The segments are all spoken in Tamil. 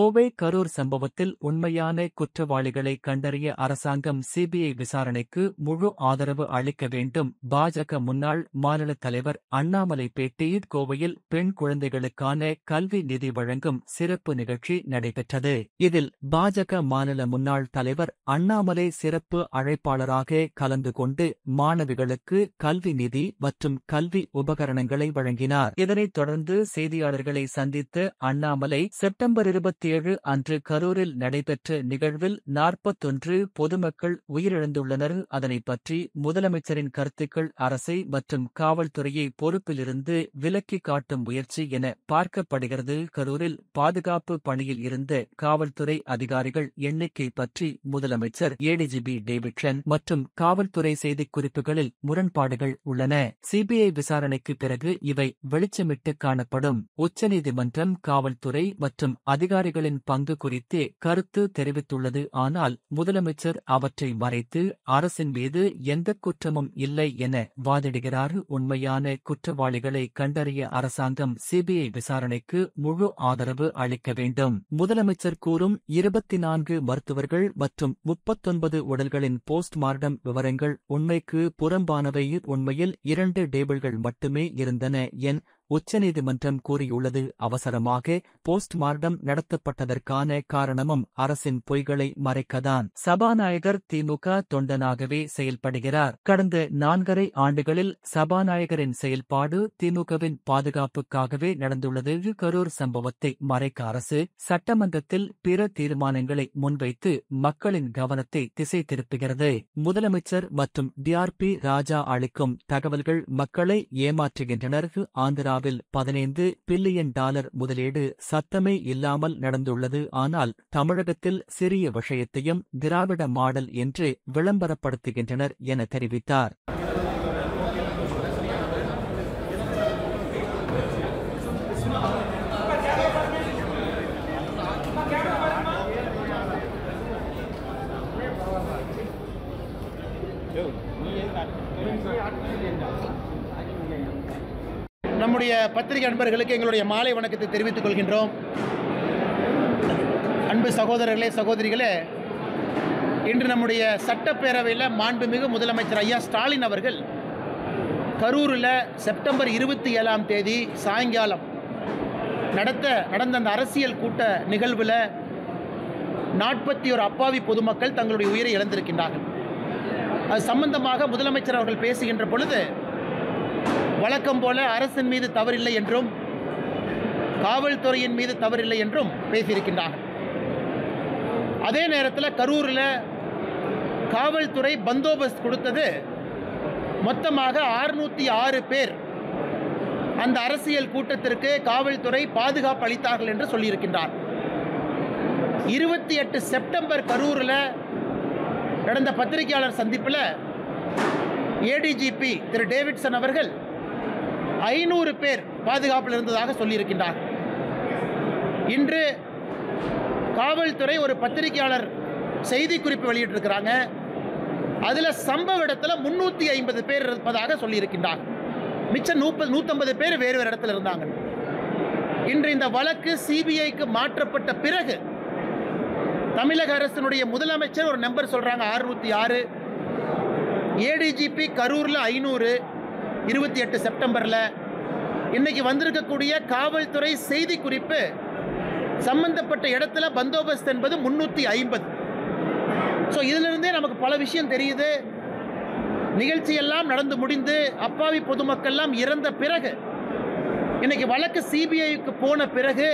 கோவை கரூர் சம்பவத்தில் உண்மையான குற்றவாளிகளை கண்டறிய அரசாங்கம் சிபிஐ விசாரணைக்கு முழு ஆதரவு அளிக்க வேண்டும். பாஜக முன்னாள் மாநில தலைவர் அண்ணாமலை பேட்டி. கோவையில் பெண் குழந்தைகளுக்கான கல்வி நிதி வழங்கும் சிறப்பு நிகழ்ச்சி நடைபெற்றது. இதில் பாஜக மாநில முன்னாள் தலைவர் அண்ணாமலை சிறப்பு அழைப்பாளராக கலந்து கொண்டு மாணவிகளுக்கு கல்வி நிதி மற்றும் கல்வி உபகரணங்களை வழங்கினார். இதனைத் தொடர்ந்து செய்தியாளர்களை சந்தித்த அண்ணாமலை செப்டம்பர் 27 அன்று கரூரில் நடைபெற்ற நிகழ்வில் 41 பொதுமக்கள் உயிரிழந்துள்ளனர். அதனைப் பற்றி முதலமைச்சரின் கருத்துக்கள் அரசை மற்றும் காவல்துறையை பொறுப்பிலிருந்து விலக்கிக் காட்டும் முயற்சி என பார்க்கப்படுகிறது. கரூரில் பாதுகாப்பு பணியில் இருந்த காவல்துறை அதிகாரிகள் எண்ணிக்கை பற்றி முதலமைச்சர் ஏடிஜிபி டேவிட்சன் மற்றும் காவல்துறை செய்திக்குறிப்புகளில் முரண்பாடுகள் உள்ளன. சிபிஐ விசாரணைக்கு பிறகு இவை வெளிச்சமிட்டு காணப்படும். உச்சநீதிமன்றம் காவல்துறை மற்றும் அதிகாரிகளின் பங்கு குறித்தே கருத்து தெரிவித்துள்ளது. ஆனால் முதலமைச்சர் அவற்றை மறைத்து அரசின் மீது எந்த குற்றமும் இல்லை என வாதிடுகிறார். உண்மையான குற்றவாளிகளை கண்டறிய அரசாங்கம் சிபிஐ விசாரணைக்கு முழு ஆதரவு அளிக்க வேண்டும். முதலமைச்சர் கூறும் 24 மருத்துவர்கள் மற்றும் 39 உடல்களின் போஸ்ட்மார்டம் விவரங்கள் உண்மைக்கு புறம்பானவை. உண்மையில் 2 டேபிள்கள் மட்டுமே இருந்தன என் உச்சநீதிமன்றம் கூறியுள்ளது. அவசரமாக போஸ்ட்மார்டம் நடத்தப்பட்டதற்கான காரணமும் அரசின் பொய்களை மறைக்கத்தான். சபாநாயகர் திமுக தொண்டனாகவே செயல்படுகிறார். கடந்த 4.5 ஆண்டுகளில் சபாநாயகரின் செயல்பாடு திமுகவின் பாதுகாப்புக்காகவே நடந்துள்ளது. கரூர் சம்பவத்தை மறைக்க அரசு சட்டமன்றத்தில் பிற தீர்மானங்களை முன்வைத்து மக்களின் கவனத்தை திசை திருப்புகிறது. முதலமைச்சர் மற்றும் டிஆர்பி ராஜா அளிக்கும் தகவல்கள் மக்களை ஏமாற்றுகின்றனர். ஆந்திரா 15 பில்லியன் டாலர் முதலீடு சத்தமே இல்லாமல் நடந்துள்ளது. ஆனால் தமிழகத்தில் சிறிய விஷயத்தையும் திராவிட மாடல் என்று விளம்பரப்படுத்துகின்றனர் என தெரிவித்தார். நம்முடைய பத்திரிகை அன்பர்களுக்கு எங்களுடைய மாலை வணக்கத்தை தெரிவித்துக் கொள்கின்றோம். அன்பு சகோதரர்களே, சகோதரிகளே, இன்று நம்முடைய சட்டப்பேரவையில் மாண்புமிகு முதலமைச்சர் ஐயா ஸ்டாலின் அவர்கள் கரூரில் செப்டம்பர் 27ஆம் தேதி சாயங்காலம் நடந்த அந்த அரசியல் கூட்ட நிகழ்வில் 41 அப்பாவி பொதுமக்கள் தங்களுடைய உயிரை இழந்திருக்கின்றார்கள். அது சம்பந்தமாக முதலமைச்சர் அவர்கள் பேசுகின்ற பொழுது வழக்கம் போல அரசின் மீது தவறில்லை என்றும் காவல்துறையின் மீது தவறில்லை என்றும் பேசியிருக்கின்றார்கள். அதே நேரத்தில் கரூரில் காவல்துறை பந்தோபஸ்த் கொடுத்தது மொத்தமாக 606 பேர் அந்த அரசியல் கூட்டத்திற்கு காவல்துறை பாதுகாப்பு அளித்தார்கள் என்று சொல்லியிருக்கின்றார். 28 செப்டம்பர் கரூரில் நடந்த பத்திரிகையாளர் சந்திப்பில் ஏடிஜிபி திரு டேவிட்சன் அவர்கள் 500 பேர் பாதுகாப்பில் இருந்ததாக சொல்லியிருக்கின்றார். இன்று காவல்துறை ஒரு பத்திரிகையாளர் செய்திக்குறிப்பு வெளியிட்டிருக்கிறாங்க. அதில் சம்பவ இடத்துல 350 பேர் இருப்பதாக சொல்லியிருக்கின்றார். மிச்சம் 150 பேர் வேறு வேறு இடத்துல இருந்தாங்க. இன்று இந்த வழக்கு சிபிஐக்கு மாற்றப்பட்ட பிறகு தமிழக அரசினுடைய முதலமைச்சர் ஒரு நம்பர் சொல்றாங்க 606, ஏடிஜிபி கரூரில் 500, 28 செப்டம்பரில். இன்னைக்கு வந்திருக்கக்கூடிய காவல்துறை செய்தி குறிப்பு சம்பந்தப்பட்ட இடத்துல பந்தோபஸ்த் என்பது 350. ஸோ இதிலிருந்தே நமக்கு பல விஷயம் தெரியுது. நிகழ்ச்சியெல்லாம் நடந்து முடிந்து அப்பாவி பொதுமக்கள்லாம் இறந்த பிறகு இன்னைக்கு வழக்கு சிபிஐக்கு போன பிறகு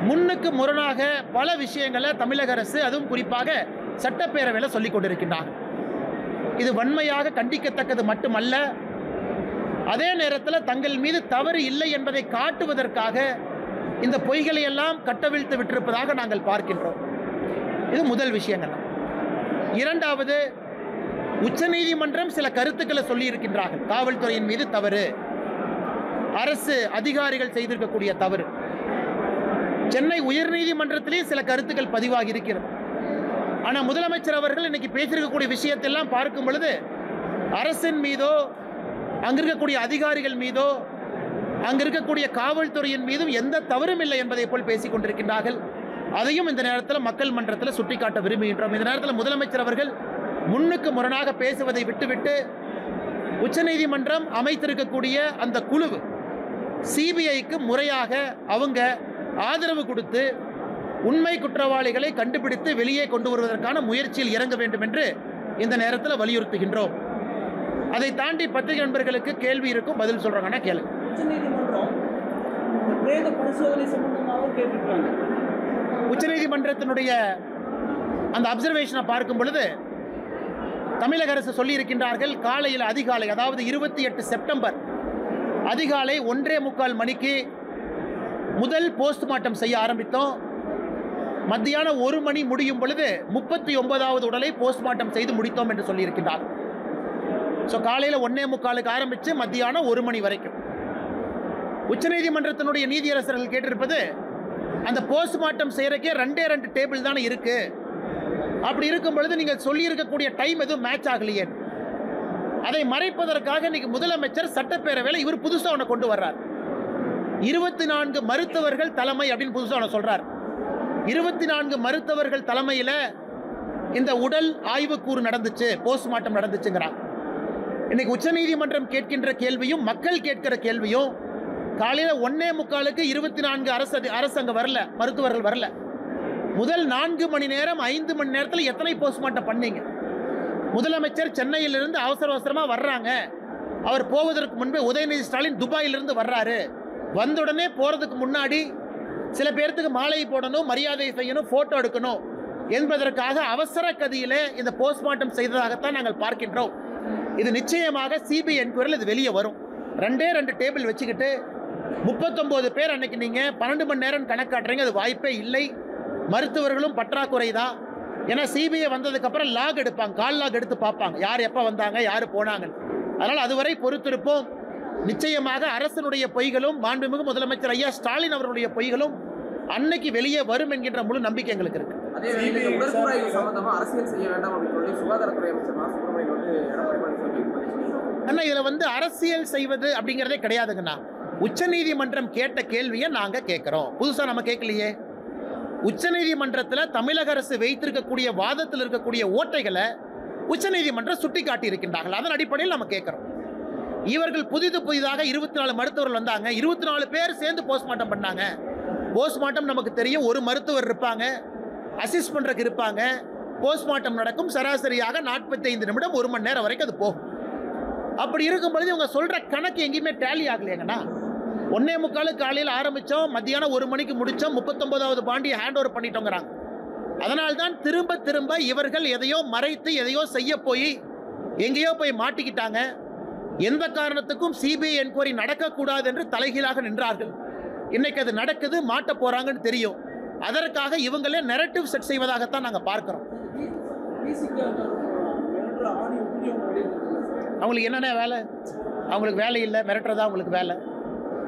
முன்னுக்கு முரணாக பல விஷயங்களை தமிழக அரசு, அதுவும் குறிப்பாக சட்டப்பேரவையில் சொல்லிக் கொண்டிருக்கின்றார். இது வன்மையாக கண்டிக்கத்தக்கது மட்டுமல்ல, அதே நேரத்தில் தங்கள் மீது தவறு இல்லை என்பதை காட்டுவதற்காக இந்த பொய்களை எல்லாம் கட்டவிழ்த்து விட்டிருப்பதாக நாங்கள் பார்க்கின்றோம். இது முதல் விஷயங்கள். இரண்டாவது, உச்சநீதிமன்றம் சில கருத்துக்களை சொல்லி இருக்கின்றார்கள். காவல்துறையின் மீது தவறு, அரசு அதிகாரிகள் செய்திருக்கக்கூடிய தவறு. சென்னை உயர்நீதிமன்றத்திலே சில கருத்துக்கள் பதிவாகி இருக்கிறது. ஆனால் முதலமைச்சர் அவர்கள் இன்னைக்கு பேசியிருக்கக்கூடிய விஷயத்தெல்லாம் பார்க்கும் பொழுது அரசின் மீதோ அங்கிருக்கக்கூடிய அதிகாரிகள் மீதோ அங்கிருக்கக்கூடிய காவல்துறையின் மீதும் எந்த தவறும் இல்லை என்பதை போல் பேசிக் கொண்டிருக்கின்றார்கள். அதையும் இந்த நேரத்தில் மக்கள் மன்றத்தில் சுட்டிக்காட்ட விரும்புகின்றோம். இந்த நேரத்தில் முதலமைச்சர் அவர்கள் முன்னுக்கு முரணாக பேசுவதை விட்டுவிட்டு உச்சநீதிமன்றம் அமைத்திருக்கக்கூடிய அந்த குழு சிபிஐக்கு முறையாக அவங்க ஆதரவு கொடுத்து உண்மை குற்றவாளிகளை கண்டுபிடித்து வெளியே கொண்டு வருவதற்கான முயற்சியில் இறங்க வேண்டும் என்று இந்த நேரத்தில் வலியுறுத்துகின்றோம். அதை தாண்டி பத்திரிகை நண்பர்களுக்கு கேள்வி இருக்கும், பதில் சொல்றாங்கன்னா கேள்வி. உச்சநீதிமன்றத்தினுடைய அந்த அப்சர்வேஷனை பார்க்கும் பொழுது தமிழக அரசு சொல்லி இருக்கின்றார்கள், காலையில் அதிகாலை, அதாவது 28 செப்டம்பர் அதிகாலை 1:45 மணிக்கு முதல் போஸ்ட்மார்ட்டம் செய்ய ஆரம்பித்தோம். மத்தியானம் 1 மணி முடியும் பொழுது 39வது உடலை போஸ்ட்மார்ட்டம் செய்து முடித்தோம் என்று சொல்லியிருக்கின்றார். ஸோ காலையில் 1:45க்கு ஆரம்பித்து மத்தியானம் 1 மணி வரைக்கும். உச்சநீதிமன்றத்தினுடைய நீதியரசர்கள் கேட்டிருப்பது, அந்த போஸ்ட்மார்ட்டம் செய்யறதுக்கே 2 டேபிள் தானே இருக்கு, அப்படி இருக்கும் பொழுது நீங்கள் சொல்லியிருக்கக்கூடிய டைம் எதுவும் மேட்ச் ஆகலையே. அதை மறைப்பதற்காக இன்னைக்கு முதலமைச்சர் சட்டப்பேரவையில் இவர் புதுசாக ஒன்று கொண்டு வர்றார். 24 மருத்துவர்கள் தலைமை அப்படின்னு புதுசாக ஒன்று சொல்றார். 24 மருத்துவர்கள் தலைமையில் இந்த உடல் ஆய்வுக்கூறு நடந்துச்சு, போஸ்ட்மார்ட்டம் நடந்துச்சுங்கிறார். இன்னைக்கு உச்சநீதிமன்றம் கேட்கின்ற கேள்வியும் மக்கள் கேட்கிற கேள்வியும், காலையில் 1:45க்கு 24 அரசு அங்கே வரல, மருத்துவர்கள் வரல. முதல் 4 மணி நேரம் 5 மணி நேரத்தில் எத்தனை போஸ்ட்மார்ட்டம் பண்ணீங்க? முதலமைச்சர் சென்னையிலிருந்து அவசரமாக வர்றாங்க. அவர் போவதற்கு முன்பே உதயநிதி ஸ்டாலின் துபாயிலிருந்து வர்றாரு. வந்தவுடனே போகிறதுக்கு முன்னாடி சில பேர்த்துக்கு மாலை போடணும், மரியாதை செய்யணும், ஃபோட்டோ எடுக்கணும் என்பதற்காக அவசர கதியிலே இந்த போஸ்ட்மார்ட்டம் செய்ததாகத்தான் நாங்கள் பார்க்கின்றோம். இது நிச்சயமாக சிபிஐ என்கொயரியில் இது வெளியே வரும். 2 டேபிள் வச்சுக்கிட்டு 39 பேர் அன்னைக்கு நீங்கள் 12 மணி நேரம் கணக்காட்டுறீங்க, அது வாய்ப்பே இல்லை. மருத்துவர்களும் பற்றாக்குறை தான். ஏன்னா சிபிஐ வந்ததுக்கப்புறம் லாக் எடுப்பாங்க, கால் லாக் எடுத்து பார்ப்பாங்க, யார் எப்போ வந்தாங்க, யார் போனாங்க. அதனால் அதுவரை பொறுத்திருப்போம். நிச்சயமாக அரசனுடைய பொய்களும் மாண்புமிகு முதலமைச்சர் ஐயா ஸ்டாலின் அவர்களுடைய பொய்களும் அன்னைக்கு வெளியே வரும் என்கின்ற முழு நம்பிக்கை எங்களுக்கு இருக்கு. இதுல அரசியல் செய்வது அப்படிங்கிறதே கிடையாதுங்கண்ணா. உச்சநீதிமன்றம் கேட்ட கேள்வியை நாங்க கேட்கிறோம், புதுசா நம்ம கேட்கலையே. உச்சநீதிமன்றத்தில் தமிழக அரசு வைத்திருக்கக்கூடிய வாதத்தில் இருக்கக்கூடிய ஓட்டைகளை உச்சநீதிமன்றம் சுட்டி காட்டி இருக்கின்றார்கள். அதன் அடிப்படையில் நம்ம கேட்கிறோம். இவர்கள் புதிதாக 24 மருத்துவர்கள் வந்தாங்க, 24 பேர் சேர்ந்து போஸ்ட்மார்ட்டம் பண்ணாங்க. போஸ்ட்மார்ட்டம் நமக்கு தெரியும், ஒரு மருத்துவர் இருப்பாங்க, அசிஸ்ட் பண்றதுக்கு இருப்பாங்க. போஸ்ட்மார்ட்டம் நடக்கும், சராசரியாக 45 நிமிடம் 1 மணி நேரம் வரைக்கும் அது போகும். அப்படி இருக்கும் பொழுது இவங்க சொல்ற கணக்கு எங்கேயுமே டேலி ஆகலையாங்கண்ணா. 1:45 காலையில் ஆரம்பித்தோம், மத்தியானம் 1 மணிக்கு முடித்தோம், 39வது பாண்டியை ஹேண்ட் ஓவர் பண்ணிட்டோங்கிறாங்க. அதனால்தான் திரும்ப இவர்கள் எதையோ மறைத்து எதையோ செய்ய போய் எங்கேயோ போய் மாட்டிக்கிட்டாங்க. எந்த காரணத்துக்கும் சிபிஐ என்கொயரி நடக்கக்கூடாது என்று தலைகீழாக நின்றார்கள். இன்னைக்கு அது நடக்குது, மாட்ட போறாங்கன்னு தெரியும். அதற்காக இவங்களே நெரட்டிவ் செட் செய்வதாகத்தான் நாங்கள் பார்க்கிறோம். அவங்களுக்கு என்னென்ன வேலை? அவங்களுக்கு வேலை இல்லை, மிரட்டுறதா அவங்களுக்கு வேலை.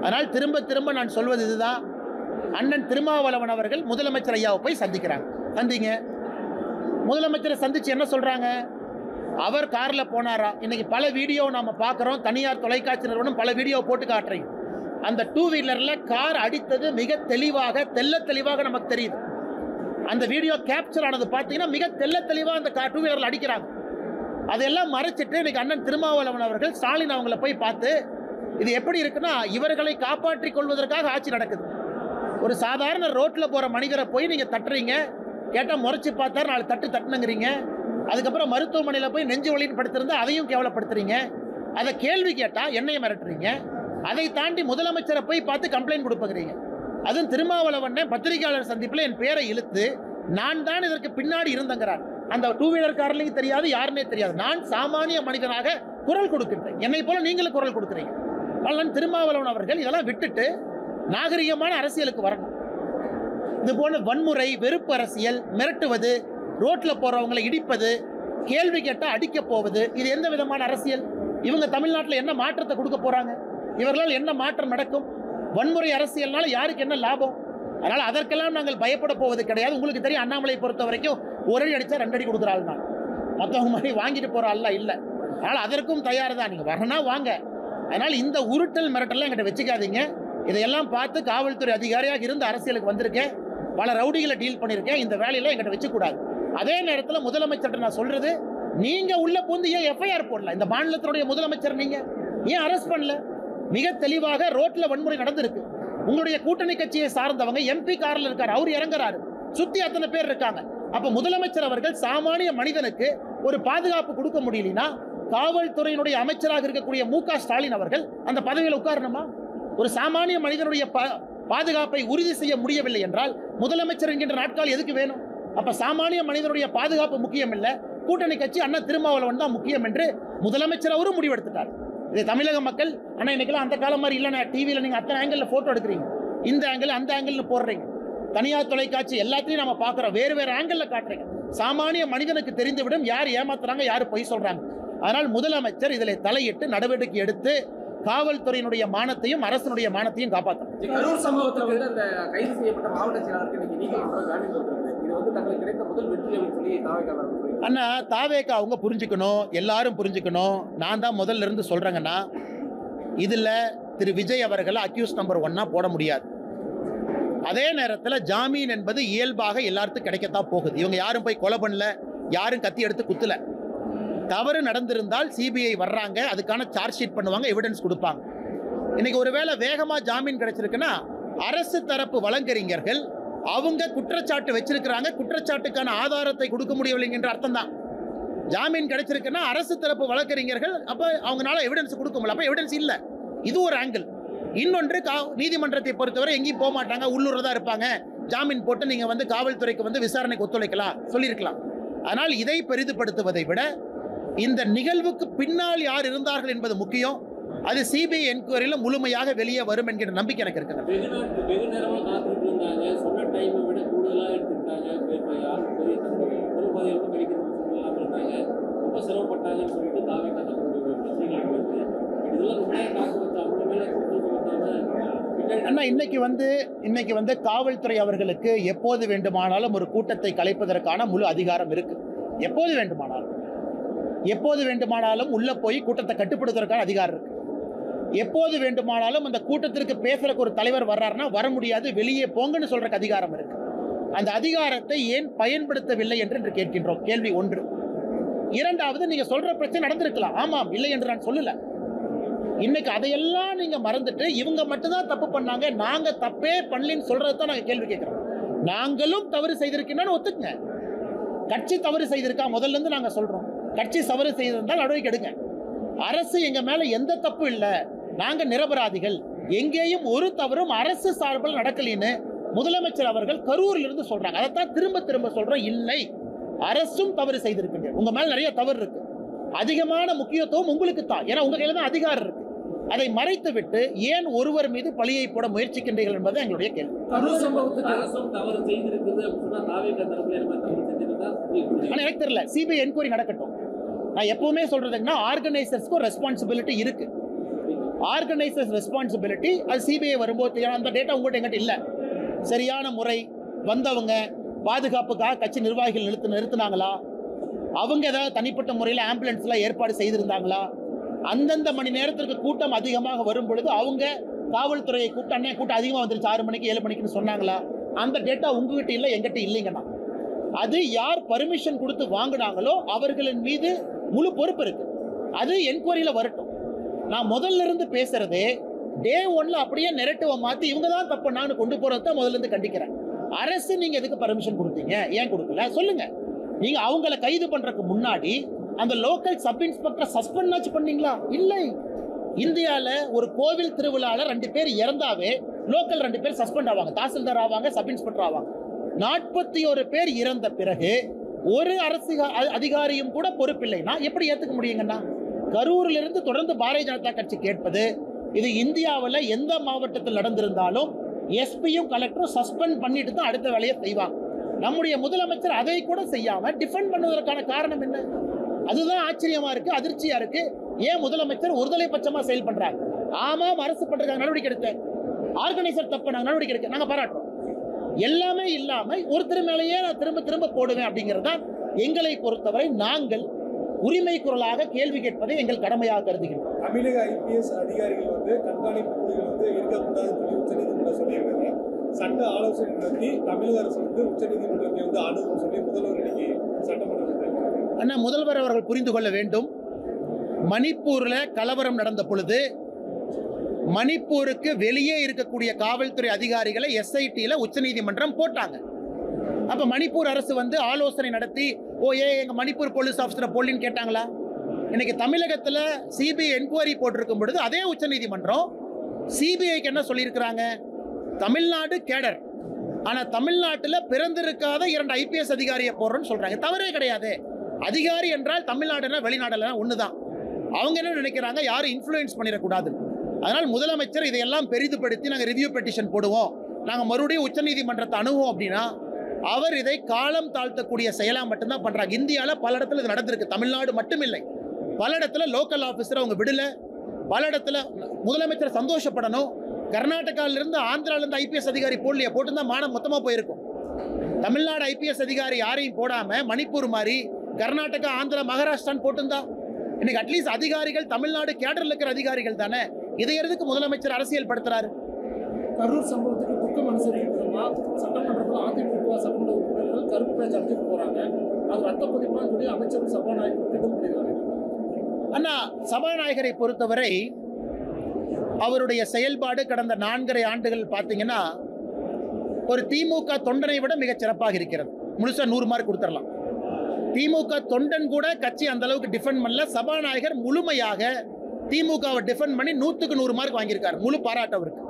அதனால் திரும்ப நான் சொல்வது இதுதான். அண்ணன் திருமாவளவன் அவர்கள் முதலமைச்சர் ஐயாவை போய் சந்திங்க. முதலமைச்சரை சந்திச்சு என்ன சொல்றாங்க? அவர் காரில் போனாரா? இன்னைக்கு பல வீடியோ நாம பார்க்குறோம், தனியார் தொலைக்காட்சி நிறுவனம் பல வீடியோ போட்டு காட்டுறீங்க. அந்த 2 வீலரில் கார் அடித்தது மிக தெளிவாக நமக்கு தெரியுது. அந்த வீடியோ கேப்சர் ஆனது பார்த்தீங்கன்னா மிக தெளிவாக அந்த 2 வீலரில் அடிக்கிறாங்க. அதெல்லாம் மறைச்சிட்டு இன்னைக்கு அண்ணன் திருமாவளவன் அவர்கள் ஸ்டாலின் அவங்கள போய் பார்த்து, இது எப்படி இருக்குன்னா, இவர்களை காப்பாற்றிக் கொள்வதற்காக ஆட்சி நடக்குது. ஒரு சாதாரண ரோட்டில் போகிற மனிதரை போய் நீங்கள் தட்டுறீங்க, கேட்டால் முறைச்சி பார்த்தாரு 4 தட்டுனுங்கிறீங்க. அதுக்கப்புறம் மருத்துவமனையில் போய் நெஞ்சு வலின்னு படுத்திருந்தா அதையும் கேவலப்படுத்துறீங்க. அதை கேள்வி கேட்டால் என்னையை மிரட்டுறீங்க. அதை தாண்டி முதலமைச்சரை போய் பார்த்து கம்ப்ளைண்ட் கொடுப்பீங்க. அதுவும் திருமாவளவன் பத்திரிகையாளர் சந்திப்பில் என் பேரை இழுத்து நான் தான் இதற்கு பின்னாடி இருந்தங்கிறார். அந்த 2 வீலர் காரலையும் தெரியாது, யாருன்னே தெரியாது. நான் சாமானிய மனிதனாக குரல் கொடுக்கின்றேன், என்னை போல நீங்களும் குரல் கொடுக்குறீங்க. ஆனால் திருமாவளவன் அவர்கள் இதெல்லாம் விட்டுட்டு நாகரிகமான அரசியலுக்கு வரணும். இது போல வன்முறை, வெறுப்பு அரசியல், மிரட்டுவது, ரோட்டில் போறவங்களை இடிப்பது, கேள்வி கேட்டால் அடிக்க போவது, இது எந்த விதமான அரசியல்? இவங்க தமிழ்நாட்டில் என்ன மாற்றத்தை கொடுக்க போறாங்க? இவர்களால் என்ன மாற்றம் நடக்கும்? வன்முறை அரசியல்னால யாருக்கு என்ன லாபம்? அதனால் அதற்கெல்லாம் நாங்கள் பயப்பட போவது கிடையாது. உங்களுக்கு தெரியும், அண்ணாமலை பொறுத்த வரைக்கும் 1 அடி அடித்தா 2 அடி கொடுக்குற ஆள் தான், மற்றவங்க மாதிரி வாங்கிட்டு போகிற ஆள் இல்லை. அதனால் அதற்கும் தயார் தான். நீங்கள் வரனா வாங்க. அதனால் இந்த உருட்டல் மிரட்டெல்லாம் என்கிட்ட வச்சுக்காதீங்க. இதையெல்லாம் பார்த்து காவல்துறை அதிகாரியாக இருந்து அரசியலுக்கு வந்திருக்கேன். பல ரவுடிகளை டீல் பண்ணியிருக்கேன், இந்த வேலையெல்லாம் எங்கிட்ட வச்சுக்கூடாது. அதே நேரத்தில் முதலமைச்சர்கிட்ட நான் சொல்றது, நீங்க உள்ள பூந்து ஏன் எஃப்ஐஆர் போடல? இந்த மாநிலத்தினுடைய முதலமைச்சர் நீங்க ஏன் அரெஸ்ட் பண்ணல? மிக தெளிவாக ரோட்ல வன்முறை நடந்திருக்கு. உங்களுடைய கூட்டணி கட்சியை சார்ந்தவங்க எம்பி கார்ல இருக்காரு, அவர் இறங்குறாரு, சுத்தி அத்தனை பேர் இருக்காங்க. அப்ப முதலமைச்சர் அவர்கள் சாமானிய மனிதனுக்கு ஒரு பாதுகாப்பு கொடுக்க முடியலனா, காவல்துறையினுடைய அமைச்சராக இருக்கக்கூடிய மு.க. ஸ்டாலின் அவர்கள் அந்த பதவியில் உட்காரணுமா? ஒரு சாமானிய மனிதனுடைய பாதுகாப்பை உறுதி செய்ய முடியவில்லை என்றால் முதலமைச்சர் என்கின்ற நாட்கள் எதுக்கு வேணும்? அப்ப சாமானிய மனிதனுடைய பாதுகாப்பு முக்கியம் இல்ல, கூட்டணி கட்சி அண்ணா திருமாவளவன் தான் முக்கியம் என்று முதலமைச்சர் அவரும் முடிவெடுத்துட்டார். இதை தமிழக மக்கள் அண்ணா இன்னைக்கெல்லாம் அந்த காலம் மாதிரி இல்லைண்ணா, டிவியில் நீங்கள் அத்தனை ஆங்கிளில் ஃபோட்டோ எடுக்கிறீங்க, இந்த ஆங்கிள் அந்த ஆங்கிள் போடுறீங்க, தனியார் தொலைக்காட்சி எல்லாத்தையும் நம்ம பார்க்குறோம், வேறு வேறு ஆங்கிளில் காட்டுறீங்க. சாமானிய மனிதனுக்கு தெரிந்துவிடும் யார் ஏமாத்துறாங்க, யார் பொய் சொல்கிறாங்க. அதனால் முதலமைச்சர் இதில் தலையிட்டு நடவடிக்கை எடுத்து காவல்துறையினுடைய மானத்தையும் அரசனுடைய மானத்தையும் காப்பாற்றணும். கரூர் சம்பவத்தில் வந்து அந்த கைது செய்யப்பட்ட மாவட்ட செயலாளருக்கு இது வந்து தங்களுக்கு கிடைத்த முதல் வெற்றி அப்படின்னு சொல்லி அண்ணா தாவேக்கா அவங்க புரிஞ்சுக்கணும், எல்லாரும் புரிஞ்சுக்கணும். நான் தான் முதல்ல இருந்து சொல்றேங்கன்னா, இதுல திரு விஜய் அவர்களை அக்யூஸ் நம்பர் 1 போட முடியாது. அதே நேரத்தில் ஜாமீன் என்பது இயல்பாக எல்லாருக்கும் கிடைக்கத்தான் போகுது. இவங்க யாரும் போய் கொலை பண்ணல, யாரும் கத்தி எடுத்து குத்தல. தவறு நடந்திருந்தால் சிபிஐ வர்றாங்க, அதுக்கான சார்ஜ் ஷீட் பண்ணுவாங்க, எவிடன்ஸ் கொடுப்பாங்க. இன்னைக்கு ஒருவேளை வேகமா ஜாமீன் கிடைச்சிருக்குன்னா அரசு தரப்பு வழக்கறிஞர்கள் அவங்க குற்றச்சாட்டு வச்சிருக்கிறாங்க, குற்றச்சாட்டுக்கான ஆதாரத்தை கொடுக்க முடியவில்லைங்கிற அர்த்தம் தான். ஜாமீன் கிடைச்சிருக்குன்னா அரசு தரப்பு வழக்கறிஞர்கள் அப்ப அவங்களால எவிடன்ஸ் கொடுக்க முடியல, அப்ப எவிடன்ஸ் இல்லை. இது ஒரு ஆங்கிள். இன்னொன்று, நீதிமன்றத்தை பொறுத்தவரை எங்கேயும் போக மாட்டாங்க, உள்ளூர் தான் இருப்பாங்க. ஜாமீன் போட்டு நீங்க வந்து காவல்துறைக்கு வந்து விசாரணைக்கு ஒத்துழைக்கலாம் சொல்லியிருக்கலாம். ஆனால் இதை பெரிதுபடுத்துவதை விட இந்த நிகழ்வுக்கு பின்னால் யார் இருந்தார்கள் என்பது முக்கியம். அது சிபிஐ என்கொயரியில் முழுமையாக வெளியே வரும் என்கிற நம்பிக்கை எனக்கு இருக்குது. அண்ணா இன்னைக்கு வந்து காவல்துறை அவர்களுக்கு எப்போது வேண்டுமானாலும் ஒரு கூட்டத்தை கலைப்பதற்கான முழு அதிகாரம் இருக்கு. எப்போது வேண்டுமானாலும் உள்ள போய் கூட்டத்தை கட்டுப்படுத்துவதற்கான அதிகாரம் இருக்கு. எப்போது வேண்டுமானாலும் அந்த கூட்டத்திற்கு பேசுறதுக்கு ஒரு தலைவர் வர்றாருன்னா வர முடியாது, வெளியே போங்கன்னு சொல்றதுக்கு அதிகாரம் இருக்கு. அந்த அதிகாரத்தை ஏன் பயன்படுத்தவில்லை என்று கேட்கின்றோம். கேள்வி 1. இரண்டாவது, நீங்க சொல்ற பிரச்சனை நடந்திருக்கலாம், ஆமாம், இல்லை என்று நான் சொல்லல. இன்னைக்கு அதையெல்லாம் நீங்க மறந்துட்டு இவங்க மட்டும்தான் தப்பு பண்ணாங்க, நாங்க தப்பே பண்ணலன்னு சொல்றது தான் நாங்க கேள்வி கேட்கிறோம். நாங்களும் தவறு செய்திருக்கீங்கன்னு ஒத்துக்குங்க. கட்சி தவறு செய்திருக்கா முதல்ல இருந்து நாங்க சொல்றோம். கட்சி தவறு செய்திருந்தால் நடவடிக்கை எடுங்க. அரசு எங்க மேல எந்த தப்பு இல்லை, நாங்க நிரபராதிகள், எங்கேயும் ஒரு தவறும் அரசு சார்பில் நடக்கலின்னு முதலமைச்சர் அவர்கள் கரூரில் இருந்து சொல்றாங்க. அதைத்தான் திரும்ப திரும்ப சொல்றோம். இல்லை, அரசும் தவறு செய்திருக்கின்ற, உங்க மேல நிறைய தவறு இருக்கு, அதிகமான முக்கியத்துவம் உங்களுக்கு தான், ஏன்னா உங்க கையில தான் அதிகாரம் இருக்கு. அதை மறைத்து விட்டு ஏன் ஒருவர் மீது பழியை போட முயற்சிக்கின்றீர்கள் என்பது எங்களுடைய கேள்வி. எனக்கு தெரியல, சிபிஐ என்கொயரி நடக்கட்டும். நான் எப்பவுமே சொல்றதுன்னா ஆர்கனைசர்ஸ்க்கு ரெஸ்பான்சிபிலிட்டி இருக்கு. ஆர்கனைசர்ஸ் ரெஸ்பான்சிபிலிட்டி அது சிபிஐ வரும்போது அந்த டேட்டா உங்கள்கிட்ட எங்கிட்ட இல்லை. சரியான முறை வந்தவங்க பாதுகாப்புக்காக கட்சி நிர்வாகிகள் நிறுத்தினாங்களா, அவங்க ஏதாவது தனிப்பட்ட முறையில் ஆம்புலன்ஸ்லாம் ஏற்பாடு செய்திருந்தாங்களா, அந்தந்த மணி நேரத்திற்கு கூட்டம் அதிகமாக வரும் பொழுது அவங்க காவல்துறையை கூட்டம் அதிகமாக வந்துருச்சு 6 மணிக்கு 7 மணிக்குன்னு சொன்னாங்களா, அந்த டேட்டா உங்ககிட்ட இல்லை, எங்கிட்ட இல்லைங்கண்ணா. அது யார் பர்மிஷன் கொடுத்து வாங்கினாங்களோ அவர்களின் மீது முழு பொறுப்பு இருக்கு. அது என்கொயரியில் வரட்டும். நான் முதல்ல இருந்து பேசுறது டே 1 அப்படியே நெரட்டிவை மாற்றி இவங்க தான் தப்பு நான் கொண்டு போறது தான் முதல்ல இருந்து கண்டிக்கிறேன். அரசு நீங்க எதுக்கு பர்மிஷன் கொடுத்தீங்க, ஏன் கொடுக்கல சொல்லுங்க. நீங்க அவங்கள கைது பண்றதுக்கு முன்னாடி அந்த லோக்கல் சப் இன்ஸ்பெக்டர் சஸ்பெண்ட் பண்ணீங்களா? இல்லை. இந்தியாவில் ஒரு கோவில் திருவிழாவில் 2 பேர் இறந்தாவே லோக்கல் 2 பேர் சஸ்பெண்ட் ஆவாங்க, தாசில்தார் ஆவாங்க, சப் இன்ஸ்பெக்டர் ஆவாங்க. 41 பேர் இறந்த பிறகு ஒரு அரசு அதிகாரியும் கூட பொறுப்பில்லைன்னா எப்படி ஏற்றுக்க முடியுங்கன்னா? கரூரில் இருந்து தொடர்ந்து பாரதிய ஜனதா கட்சி கேட்பது, இது இந்தியாவில் எந்த மாவட்டத்தில் நடந்திருந்தாலும் எஸ்பியும் கலெக்டரும் சஸ்பெண்ட் பண்ணிட்டு தான் அடுத்த வேலையை செய்வாங்க. நம்முடைய முதலமைச்சர் அதை கூட செய்யாம டிஃபெண்ட் பண்ணுவதற்கான காரணம் என்ன? அதுதான் ஆச்சரியமா இருக்கு, அதிர்ச்சியா இருக்கு. ஏன் முதலமைச்சர் ஒருதலை பட்சமா செயல் பண்றாங்க? ஆமாம், அரசு பண்றதுக்காக நடவடிக்கை எடுத்த, ஆர்கனைசர் தப்பு நாங்கள் நடவடிக்கை எடுக்க நாங்கள் பாராட்டுறோம். எல்லாமே இல்லாம ஒருத்தர் மேலேயே நான் திரும்ப திரும்ப போடுவேன் அப்படிங்கிறது தான் எங்களை பொறுத்தவரை நாங்கள் உரிமை குரலாக கேள்வி கேட்பதை எங்கள் கடமையாக கருதுகிறோம். தமிழக ஐபிஎஸ் அதிகாரிகள் வந்து கண்காணிப்பு குழுக்கள் வந்து இருக்கக்கூடாதுன்னு சொல்லி உச்சநீதிமன்றம் சொல்லியிருக்காங்க. சட்ட ஆலோசனை நடத்தி தமிழக அரசு வந்து உச்சநீதிமன்றத்தை வந்து அணுகும் சொல்லி முதல்வர் இன்னைக்கு சட்டமன்றத்தில் அண்ணா முதல்வர் அவர்கள் புரிந்து கொள்ள வேண்டும். மணிப்பூரில் கலவரம் நடந்த பொழுது மணிப்பூருக்கு வெளியே இருக்கக்கூடிய காவல்துறை அதிகாரிகளை எஸ்ஐடியில் உச்சநீதிமன்றம் போட்டாங்க. அப்போ மணிப்பூர் அரசு வந்து ஆலோசனை நடத்தி எங்கள் மணிப்பூர் போலீஸ் ஆஃபீஸரை போலின்னு கேட்டாங்களா? இன்னைக்கு தமிழகத்தில் சிபிஐ என்கொயரி போட்டிருக்கும் பொழுது அதே உச்சநீதிமன்றம் சிபிஐக்கு என்ன சொல்லியிருக்கிறாங்க? தமிழ்நாடு கேடர், ஆனால் தமிழ்நாட்டில் பிறந்திருக்காத 2 IPS அதிகாரியை போடுறோன்னு சொல்கிறாங்க. தவறே கிடையாது. அதிகாரி என்றால் தமிழ்நாடுனா வெளிநாடுனா ஒன்று தான். அவங்க என்ன நினைக்கிறாங்க? யாரும் இன்ஃப்ளூயன்ஸ் பண்ணிடக்கூடாது. அதனால் முதலமைச்சர் இதையெல்லாம் பெரிதுபடுத்தி நாங்கள் ரிவ்யூ பெட்டிஷன் போடுவோம், நாங்கள் மறுபடியும் உச்சநீதிமன்றத்தை அணுகுவோம் அப்படின்னா அவர் இதை காலம் தாழ்த்தக்கூடிய செயலாக மட்டும்தான் பண்ணுறாங்க. இந்தியாவில் பல இடத்துல இது நடந்திருக்கு. தமிழ்நாடு மட்டும் இல்லை, பல இடத்துல லோக்கல் ஆஃபீஸரை அவங்க விடலை. பல இடத்துல முதலமைச்சர் சந்தோஷப்படணும். கர்நாடகாவிலிருந்து ஆந்திராவிலேருந்து IPS அதிகாரி போடலையே, போட்டுருந்தா மானம் மொத்தமாக போயிருக்கும். தமிழ்நாடு IPS அதிகாரி யாரையும் போடாமல் மணிப்பூர் மாதிரி கர்நாடகா, ஆந்திரா, மகாராஷ்டிரான்னு போட்டிருந்தா இன்னைக்கு அட்லீஸ்ட் அதிகாரிகள் தமிழ்நாடு கேடரில் இருக்கிற அதிகாரிகள் தானே. இதை எதுக்கு முதலமைச்சர் அரசியல் படுத்துறாரு? கரூர் சம்பவத்துக்கு துக்கம் அனுசரிக்கிறதுமா சட்டமன்றத்தில் அதிமுக சட்டமன்ற உறுப்பினர்கள் கருப்பு பேச்சு அடிச்சுட்டு போறாங்க. அது ரத்த பதிப்பாக சொல்லி அமைச்சரும் சபாநாயகரும் திட்டம் பண்ணிடுறாங்க. அண்ணா, சபாநாயகரை பொறுத்தவரை அவருடைய செயல்பாடு கடந்த 4.5 ஆண்டுகள் பார்த்தீங்கன்னா ஒரு திமுக தொண்டனை விட மிகச் சிறப்பாக இருக்கிறது. முழுசாக 100 மார்க் கொடுத்துடலாம். திமுக தொண்டன் கூட கட்சி அந்த அளவுக்கு டிஃபெண்ட் பண்ணல. சபாநாயகர் முழுமையாக திமுகவை டிஃபெண்ட் பண்ணி 100க்கு 100 மார்க் வாங்கியிருக்கார். முழு பாராட்டு அவருக்கு.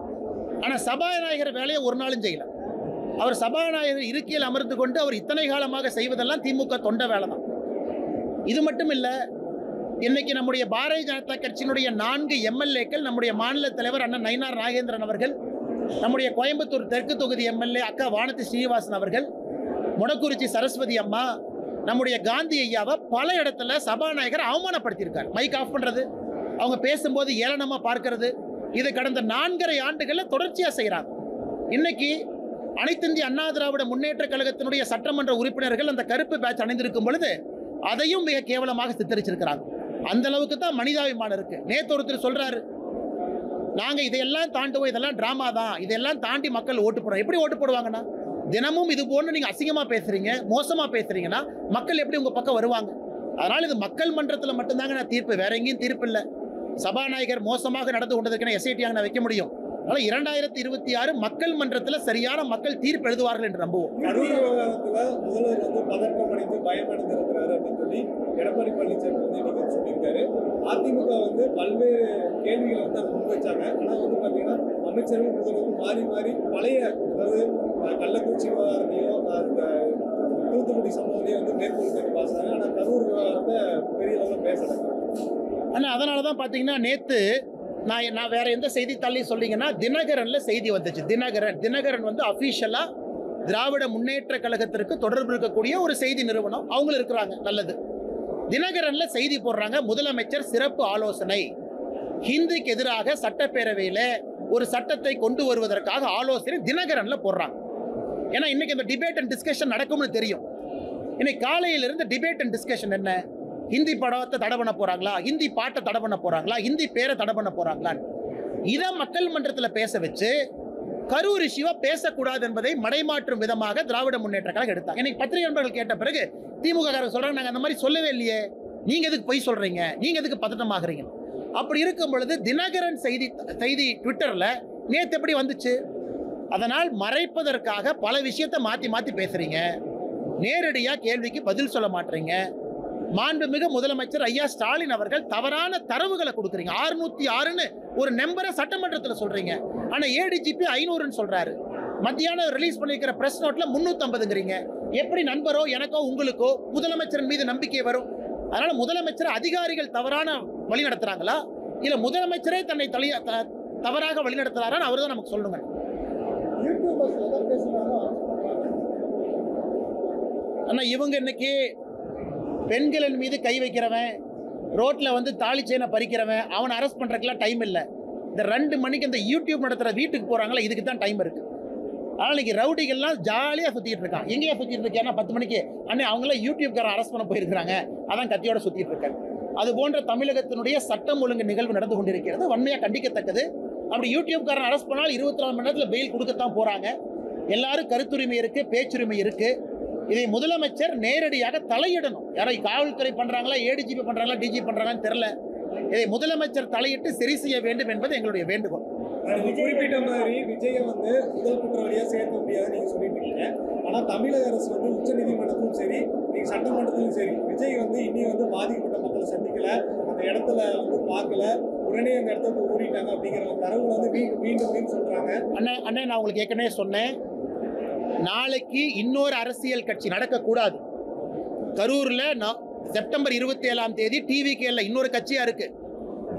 ஆனால் சபாநாயகர் வேலையை ஒரு நாளும் செய்யல. அவர் சபாநாயகர் இருக்கையில் அமர்ந்து கொண்டு அவர் இத்தனை காலமாக செய்வதெல்லாம் திமுக தொண்ட வேலை தான். இது மட்டும் இல்லை, இன்னைக்கு நம்முடைய பாரதிய ஜனதா கட்சியினுடைய 4 MLAக்கள், நம்முடைய மாநில தலைவர் அண்ணன் நயினார் நாகேந்திரன் அவர்கள், நம்முடைய கோயம்புத்தூர் தெற்கு தொகுதி MLA அக்கா வானதி ஸ்ரீனிவாசன் அவர்கள், மொடக்குறிச்சி சரஸ்வதி அம்மா, நம்முடைய காந்தி ஐயாவை பல இடத்துல சபாநாயகர் அவமானப்படுத்தியிருக்கார். மைக் ஆஃப் பண்ணுறது, அவங்க பேசும்போது ஏளனமாக பார்க்கறது, இது கடந்த 4.5 ஆண்டுகளில் தொடர்ச்சியாக செய்கிறாங்க. இன்னைக்கு அனைத்து இந்திய அண்ணா திராவிட முன்னேற்ற கழகத்தினுடைய சட்டமன்ற உறுப்பினர்கள் அந்த கருப்பு பேட்ச் அணிந்திருக்கும் பொழுது அதையும் மிக கேவலமாக சித்தரிச்சிருக்கிறாங்க. அந்த அளவுக்கு தான் மனிதாபிமானம் இருக்கு. நேற்று ஒருத்தர் சொல்றாரு, நாங்க இதையெல்லாம் தாண்டுவோம், இதெல்லாம் டிராமா தான், இதெல்லாம் தாண்டி மக்கள் ஓட்டு போடுறோம். எப்படி ஓட்டு போடுவாங்கன்னா, தினமும் இது போன்று நீங்க அசிங்கமா பேசுறீங்க, மோசமா பேசுறீங்கன்னா மக்கள் எப்படி உங்க பக்கம் வருவாங்க? அதனால இது மக்கள் மன்றத்தில் மட்டும்தாங்க நான் தீர்ப்பு, வேற எங்கேயும் தீர்ப்பு இல்லை. சபாநாயகர் மோசமாக நடந்து கொண்டதுக்கு எஸ்ஐடியாக நான் வைக்க முடியும். அதனால 2026 மக்கள் மன்றத்தில் சரியான மக்கள் தீர்ப்பு எழுதுவார்கள் என்று நம்புவோம். கரூர் விவகாரத்தில் முதல்வர் வந்து பதற்றம் அடைந்து பயமடைந்திருக்கிறாரு அப்படின்னு சொல்லி எடப்பாடி பழனிசாமி வந்து இன்னைக்கு சொல்லியிருக்காரு. அதிமுக வந்து பல்வேறு கேள்விகளை வந்து அதை முன் வச்சாங்க. ஆனால் வந்து பார்த்தீங்கன்னா அமைச்சர்கள் முதல்வர் மாறி மாறி பழைய, அதாவது கள்ளக்குறிச்சி விவகாரத்தையும் தூத்துக்குடி சம்பவத்தையும் வந்து மேற்கொண்டு பேசுறாங்க. ஆனால் கரூர் விவகாரத்தை பெரிய அளவில் பேசலை. ஆனால் அதனால தான் பார்த்தீங்கன்னா நேற்று நான் வேற எந்த செய்தித்தாளையும் சொல்லிங்கன்னா தினகரனில் செய்தி வந்துச்சு. தினகரன் வந்து அஃபீஷியலாக திராவிட முன்னேற்ற கழகத்திற்கு தொடர்பு இருக்கக்கூடிய ஒரு செய்தி நிறுவனம், அவங்களும் இருக்கிறாங்க. நல்லது. தினகரனில் செய்தி போடுறாங்க, முதலமைச்சர் சிறப்பு ஆலோசனை, ஹிந்திக்கு எதிராக சட்டப்பேரவையில் ஒரு சட்டத்தை கொண்டு வருவதற்காக ஆலோசனை தினகரனில் போடுறாங்க. ஏன்னா இன்னைக்கு இந்த டிபேட் அண்ட் டிஸ்கஷன் நடக்கும்னு தெரியும். இன்னைக்கு காலையிலிருந்து டிபேட் அண்ட் டிஸ்கஷன் என்ன? ஹிந்தி படத்தை தடை பண்ண போறாங்களா, ஹிந்தி பாட்டை தடை பண்ண போறாங்களா, ஹிந்தி பேரை தடை பண்ண போறாங்களான்னு இதை மக்கள் மன்றத்தில் பேச வச்சு கரூர் இஷ்யூவா பேசக்கூடாது என்பதை மடைமாற்றும் விதமாக திராவிட முன்னேற்ற கழகம் எடுத்தாங்க. இன்னைக்கு பத்திரிகை நண்பர்கள் கேட்ட பிறகு திமுக சொல்றாங்க, நாங்கள் அந்த மாதிரி சொல்லவே இல்லையே, நீங்க எதுக்கு பொய் சொல்றீங்க, நீங்க எதுக்கு பதட்டமாகறீங்க? அப்படி இருக்கும் பொழுது தினகரன் செய்தி ட்விட்டர்ல நேற்று எப்படி வந்துச்சு? அதனால் மறைப்பதற்காக பல விஷயத்தை மாற்றி மாற்றி பேசுறீங்க, நேரடியாக கேள்விக்கு பதில் சொல்ல மாட்டீங்க. மாண்புமிகு முதலமைச்சர் ஐயா ஸ்டாலின் அவர்கள் தவறான தரவுகளை கொடுக்குறீங்க. 606ன்னு ஒரு நம்பரை சட்டமன்றத்தில் சொல்றீங்க, ஆனால் ADGP 500ன்னு சொல்றாரு. மத்தியானம் ரிலீஸ் பண்ணிருக்கிற பிரஸ் நோட்ல 350ங்கிறீங்க. எப்படி நண்பரோ எனக்கோ உங்களுக்கோ முதலமைச்சரின் மீது நம்பிக்கை வரும்? அதனால முதலமைச்சர் அதிகாரிகள் தவறான வழி நடத்துறாங்களா, இல்ல முதலமைச்சரே தன்னை தவறாக வழி நடத்துறாரான்னு அவர் தான் நமக்கு சொல்லுங்க. ஆனா இவங்க இன்னைக்கு பெண்களின் மீது கை வைக்கிறவன், ரோட்டில் வந்து தாலி செயினை பறிக்கிறவன், அவனை அரெஸ்ட் பண்ணுறதுக்குலாம் டைம் இல்லை. இந்த 2 மணிக்கு இந்த யூடியூப் நடத்துகிற வீட்டுக்கு போகிறாங்களா, இதுக்கு தான் டைம் இருக்குது. அதனால் இன்றைக்கி ரவுடிகள்லாம் ஜாலியாக சுற்றிட்டு இருக்கான். எங்கேயா சுற்றிட்டு இருக்கேன்னா 10 மணிக்கு அண்ணே அவங்களாம் யூடியூப்காரன் அரெஸ்ட் பண்ண போயிருக்கிறாங்க, அதான் கத்தியோட சுற்றிட்டு இருக்காங்க. அது போன்ற தமிழகத்தினுடைய சட்டம் ஒழுங்கு நிகழ்வு நடந்து கொண்டிருக்கிறது, வன்மையாக கண்டிக்கத்தக்கது. அப்படி யூடியூப்காரன் அரெஸ்ட் பண்ணால் 24 மணி நேரத்தில் பெயில் கொடுக்கத்தான் போகிறாங்க. எல்லாரும் கருத்துரிமை இருக்கு, பேச்சுரிமை இருக்கு. இதை முதலமைச்சர் நேரடியாக தலையிடணும். யாரை காவல்துறை பண்றாங்களா, ஏடிஜிபி பண்றாங்களா, டிஜிபி பண்றாங்கன்னு தெரியல. இதை முதலமைச்சர் தலையிட்டு சரி செய்ய வேண்டும் என்பது எங்களுடைய வேண்டுகோள். குறிப்பிட்ட மாதிரி விஜயை வந்து முதல் குற்றவாளியா சேர்க்க முடியாது நீங்க சொல்லிட்டு இருக்கீங்க. ஆனா தமிழக அரசு வந்து உச்ச நீதிமன்றத்திலும் சரி, நீங்க சட்டமன்றத்திலும் சரி, விஜய் வந்து இன்னும் வந்து பாதிக்கப்பட்ட மக்களை சந்திக்கல, அந்த இடத்துல வந்து பார்க்கல, உடனே அந்த இடத்துல ஓடிட்டாங்க அப்படிங்கிற தரவுல வந்து மீண்டும் சொல்றாங்க. அண்ணே நான் உங்களுக்கு ஏற்கனவே சொன்னேன், நாளைக்கு இன்னொரு அரசியல் கட்சி நடக்கக்கூடாது. கரூர்ல செப்டம்பர் 27 டிவிகேல இன்னொரு கட்சியா இருக்கு.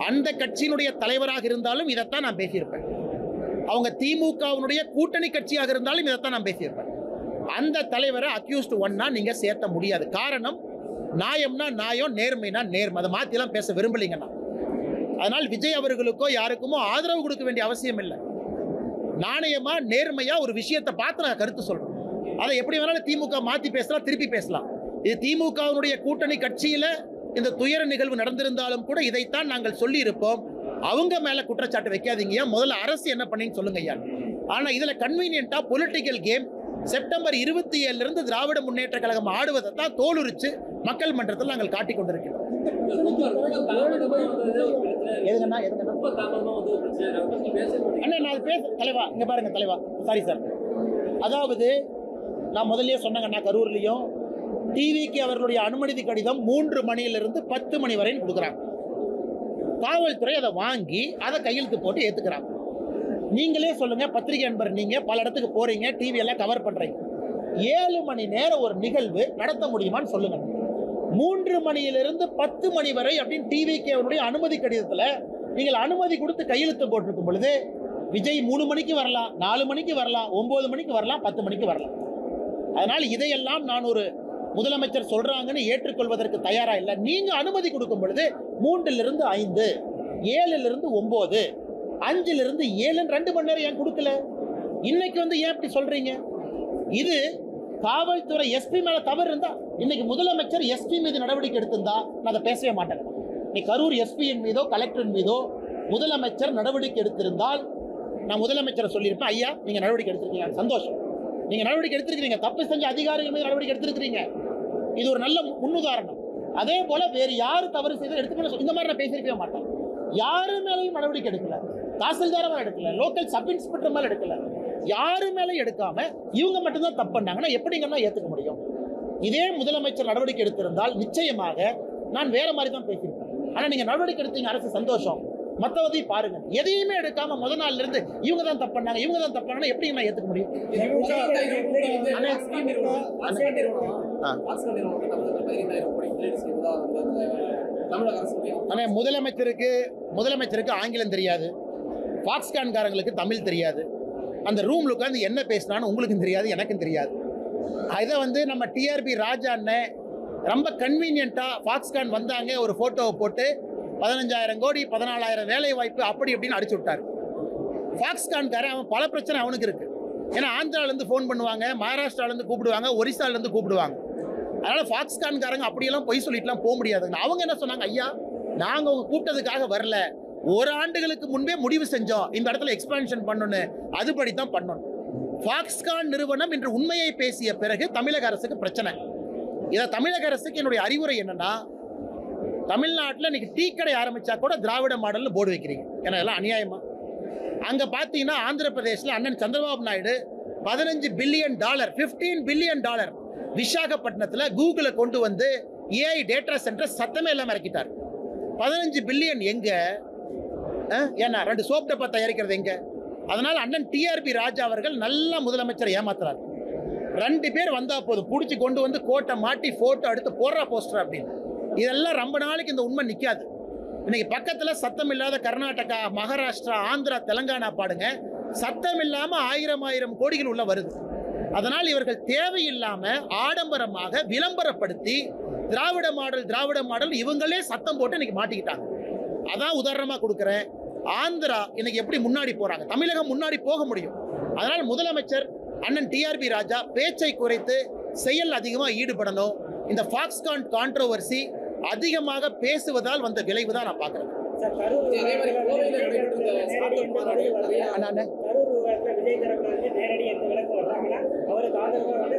அந்த கட்சியினுடைய தலைவராக இருந்தாலும் இதைத்தான் நான் பேசியிருப்பேன். அவங்க திமுகவினுடைய கூட்டணி கட்சியாக இருந்தாலும் இதைத்தான் நான் பேசியிருப்பேன். அந்த தலைவரை அக்யூஸ்ட் ஒன்னா நீங்க சேர்த்த முடியாது. காரணம், நியாயம்னா நியாயம், நேர்மைனா நேர்மை. அதை மாத்திலாம் பேச விரும்பலீங்கன்னா. அதனால் விஜய் அவர்களுக்கோ யாருக்குமோ ஆதரவு கொடுக்க வேண்டிய அவசியம் இல்லை. நாணயமா நேர்மையா ஒரு விஷயத்தை பார்த்து நான் கருத்து சொல்றேன். அதை எப்படி வேணாலும் திமுக மாத்தி பேசலாம், திருப்பி பேசலாம். இது திமுகவினுடைய கூட்டணி கட்சியில இந்த துயர நிகழ்வு நடந்திருந்தாலும் கூட இதைத்தான் நாங்கள் சொல்லி இருப்போம். அவங்க மேல குற்றச்சாட்டு வைக்காதீங்க, முதல்ல அரசு என்ன பண்ணின்னு சொல்லுங்க ஐயா. ஆனா இதுல கன்வீனியன்டா பொலிட்டிக்கல் கேம் செப்டம்பர் 27 இருந்து திராவிட முன்னேற்ற கழகம் ஆடுவதை தான் தோலுரிச்சு மக்கள் மன்றத்தில் நாங்கள் காட்டிக் கொண்டிருக்கிறோம். தலைவா இங்க பாருங்க தலைவா, சாரி சார். அதாவது நான் முதல்லயே சொன்னாங்கண்ணா, கரூர்லயும் டிவிக்கு அவர்களுடைய அனுமதி கடிதம் 3 மணியிலிருந்து 10 மணி வரை கொடுக்குறாங்க. காவல்துறை அதை வாங்கி அதை கையெழுத்து போட்டு ஏத்துக்கிறாங்க. நீங்களே சொல்லுங்க, பத்திரிகை நண்பர், நீங்க பல இடத்துக்கு போறீங்க, டிவி எல்லாம் கவர் பண்றீங்க. 7 மணி நேரம் ஒரு நிகழ்வு நடத்த முடியுமான்னு சொல்லுங்க. 3 மணியிலிருந்து 10 மணி வரை அப்படின்னு டிவிக்கு அவருடைய அனுமதி கடிதத்துல நீங்கள் அனுமதி கொடுத்து கையெழுத்து போட்டிருக்கும் பொழுது விஜய் 3 மணிக்கு வரலாம், 4 மணிக்கு வரலாம், 9 மணிக்கு வரலாம், 10 மணிக்கு வரலாம். அதனால் இதையெல்லாம் நான் ஒரு முதலமைச்சர் சொல்றாங்கன்னு ஏற்றுக்கொள்வதற்கு தயாரா இல்லை. நீங்க அனுமதி கொடுக்கும் பொழுது 3லிருந்து 5, 7லிருந்து 9, 5லிருந்து 7 2 மணி நேரம் ஏன் கொடுக்கல? இன்னைக்கு வந்து ஏன் இப்படி சொல்றீங்க? இது காவல்துறை எஸ்பி மேல தவறு இருந்தா, இன்னைக்கு முதலமைச்சர் எஸ்பி மீது நடவடிக்கை எடுத்திருந்தா நான் அதை பேசவே மாட்டேன். நீ கரூர் எஸ்பியின் மீதோ கலெக்டரின் மீதோ முதலமைச்சர் நடவடிக்கை எடுத்திருந்தால் நான் முதலமைச்சரை சொல்லியிருப்பேன், ஐயா நீங்க நடவடிக்கை எடுத்திருக்கீங்க, சந்தோஷம், நீங்க நடவடிக்கை எடுத்திருக்கீங்க, தப்பு செஞ்ச அதிகாரிகள் மீது நடவடிக்கை எடுத்திருக்கிறீங்க, இது ஒரு நல்ல முன்னுதாரணம். அதே போல வேறு யாரு தவறு செய்து எடுத்துக்கணும், இந்த மாதிரி நான் பேசியிருக்கவே மாட்டேன். யாரு மேலையும் நடவடிக்கை எடுக்கல, தாசில்தார் மேல எடுக்கல, லோக்கல் சப் இன்ஸ்பெக்டர் மேல எடுக்கல, யாரு மேலே எடுக்காம இவங்க மட்டும்தான் தப்பு பண்ணாங்கன்னா எப்படிங்கன்னா ஏத்துக்க முடியும்? இதே முதலமைச்சர் நடவடிக்கை எடுத்திருந்தால் நிச்சயமாக நான் வேற மாதிரி தான் பேசியிருப்பேன். ஆனா நீங்க நடவடிக்கை எடுத்தீங்க, அரசு சந்தோஷம். மற்றவதை பாருங்க, எதையுமே எடுக்காம முதல் நாள்ல இருந்து இவங்க தான் தப்பு பண்ணாங்க, இவங்க தான் தப்பு பண்ணாங்கன்னா எப்படி நான் ஏத்துக்க முடியும்? முதலமைச்சருக்கு ஆங்கிலம் தெரியாது, பாக்ஸ்கான்காரங்களுக்கு தமிழ் தெரியாது, அந்த ரூம்ல உட்காந்து என்ன பேசினான்னு உங்களுக்கும் தெரியாது, எனக்கும் தெரியாது. இதை வந்து நம்ம டிஆர்பி ராஜா அண்ணன் ரொம்ப கன்வீனியன்ட்டா பாக்ஸ்கான் வந்தாங்க, ஒரு போட்டோவை போட்டு 15,000 கோடி 14,000 வேலை வாய்ப்பு அப்படி அப்படின்னு அடிச்சு விட்டார். பாக்ஸ்கான்காரன் அவன் பல பிரச்சனை அவனுக்கு இருக்கு. ஏன்னா ஆந்திராலேருந்து ஃபோன் பண்ணுவாங்க, மகாராஷ்டிராலேருந்து கூப்பிடுவாங்க, ஒரிசாலேருந்து கூப்பிடுவாங்க. அதனால பாக்ஸ்கான்காரங்க அப்படியெல்லாம் பொய் சொல்லிட்டுலாம் போக முடியாதுங்க. அவங்க என்ன சொன்னாங்க, ஐயா நாங்கள் உங்க கூப்பிட்டதுக்காக வரல, 1 ஆண்டுகளுக்கு முன்பே முடிவு செஞ்சோம் இந்த இடத்துல எக்ஸ்பான்ஷன் பண்ணணும், அதுபடி தான் பண்ணணும். பாக்ஸ்கான் நிறுவனம் இன்று உண்மையை பேசிய பிறகு தமிழக அரசுக்கு பிரச்சனை. இதை தமிழக அரசுக்கு என்னுடைய அறிவுரை என்னன்னா, தமிழ்நாட்டில் இன்னைக்கு டீ கடை ஆரம்பிச்சா கூட திராவிட மாடல்னு போர்டு வைக்கிறீங்க, ஏன்னா எல்லாம் அநியாயமா. அங்க பாத்தீங்கன்னா ஆந்திர பிரதேசில் அண்ணன் சந்திரபாபு நாயுடு $15 பில்லியன் 15 பில்லியன் விசாகப்பட்டினத்தில் கூகுளை கொண்டு வந்து ஏஐ டேட்டா சென்டர் சத்தமே இல்லாமல் இறக்கிட்டார். 15 பில்லியன் எங்க? ஏன்னா 2 சோப் டப்பா தயாரிக்கிறது எங்க? அதனால அண்ணன் டிஆர்பி ராஜா அவர்கள் நல்ல முதலமைச்சரை ஏமாத்துறாரு. 2 பேர் வந்தா போதும், பிடிச்சி கொண்டு வந்து கோட்டை மாட்டி போட்டோ எடுத்து போடுறா போஸ்டர் அப்படின்னு. இதெல்லாம் ரொம்ப நாளைக்கு இந்த உண்மை நிற்காது. இன்னைக்கு பக்கத்தில் சத்தம் இல்லாத கர்நாடகா, மகாராஷ்டிரா, ஆந்திரா, தெலங்கானா பாடுங்க, சத்தம் இல்லாமல் 1000 கோடிகள் உள்ள வருது. அதனால் இவர்கள் தேவையில்லாம ஆடம்பரமாக விளம்பரப்படுத்தி திராவிட மாடல் இவங்களே சத்தம் போட்டு இன்னைக்கு மாட்டிக்கிட்டாங்க. அதான் உதாரணமாக கொடுக்குறேன். ஆந்திரா இன்னைக்கு எப்படி முன்னாடி போறாங்க, தமிழகம் முன்னாடி போக முடியும். அதனால் முதலமைச்சர் அண்ணன் டிஆர்பி ராஜா பேச்சை குறைத்து செயல் அதிகமாக ஈடுபடணும். இந்த பாக்ஸ்கான் கான்ட்ரோவர்சி அதிகமாக பேசுவதால் வந்த விளைவு தான் நான் பார்க்குறேன். தரப்புல விஜய் தரப்புல வந்து நேரடி எந்த விளக்கம் வர்றாங்கன்னா அவருக்கு ஆதரவாக வந்து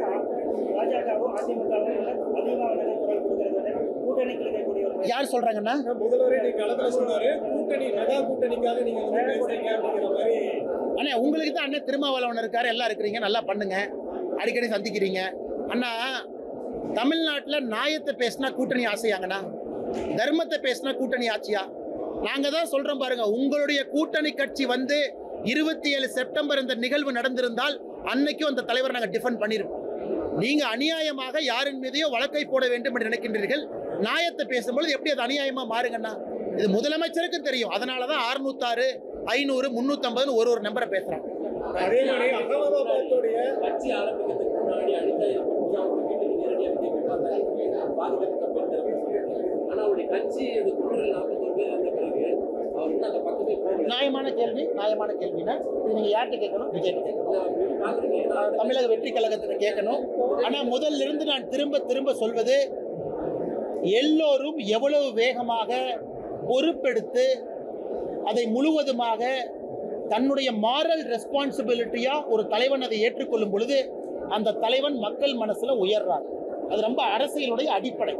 பாஜகவும் அதிமுகவும் அதிகமாக வந்து குரல் கொடுக்கறது வந்து கூட்டணிக்கு இருக்கக்கூடிய ஒரு யார் சொல்றாங்கன்னா முதல்வரே நீங்க களத்துல சொன்னாரு கூட்டணி மெகா கூட்டணிக்காக நீங்க வந்து பேசுறீங்க அப்படிங்கிற மாதிரி. அண்ணா உங்களுக்கு தான் அண்ணன் திருமாவளவன் இருக்காரு, எல்லாம் இருக்கிறீங்க, நல்லா பண்ணுங்க, அடிக்கடி சந்திக்கிறீங்க. அண்ணா தமிழ்நாட்டில் நியாயத்தை பேசினா கூட்டணி ஆசையாங்கண்ணா, தர்மத்தை பேசினா கூட்டணி ஆட்சியா? நாங்கள் தான் சொல்கிறோம் பாருங்க, உங்களுடைய கூட்டணி கட்சி வந்து 27 செப்டம்பர் இந்த நிகழ்வு நடந்திருந்தால் அன்னைக்கும் அந்த தலைவர் நாங்கள் டிஃபெண்ட் பண்ணியிருப்போம். நீங்கள் அநியாயமாக யாரின் மீதையோ வழக்கை போட வேண்டும் என்று நினைக்கின்றீர்கள். நியாயத்தை பேசும்பொழுது எப்படி அது அநியாயமாக மாறுங்கண்ணா? இது முதலமைச்சருக்கும் தெரியும். அதனால தான் 606, 500, 350 ஒரு நம்பரை பேசுகிறாங்க. அதே மாதிரி அகமதாபாத்துடைய கட்சி ஆரம்பிக்கிறதுக்கு முன்னாடி அனிதா ஆனா அவருடைய கட்சி இது 41 பேர் இருந்த பிறகு அவர் வந்து அந்த பக்கமே போகல. நியாயமான கேள்வினா இது நீங்கள் யார்கிட்ட கேட்கணும்? விஜய்கிட்ட கேட்கணும், தமிழக வெற்றி கழகத்தில் கேட்கணும். ஆனால் முதல்ல இருந்து நான் திரும்ப சொல்வது, எல்லோரும் எவ்வளவு வேகமாக பொறுப்பெடுத்து அதை முழுவதுமாக தன்னுடைய மாரல் ரெஸ்பான்சிபிலிட்டியாக ஒரு தலைவன் அதை ஏற்றுக்கொள்ளும் பொழுது அந்த தலைவன் மக்கள் மனசில் உயர்றார். அது ரொம்ப அரசியலுடைய அடிப்படை.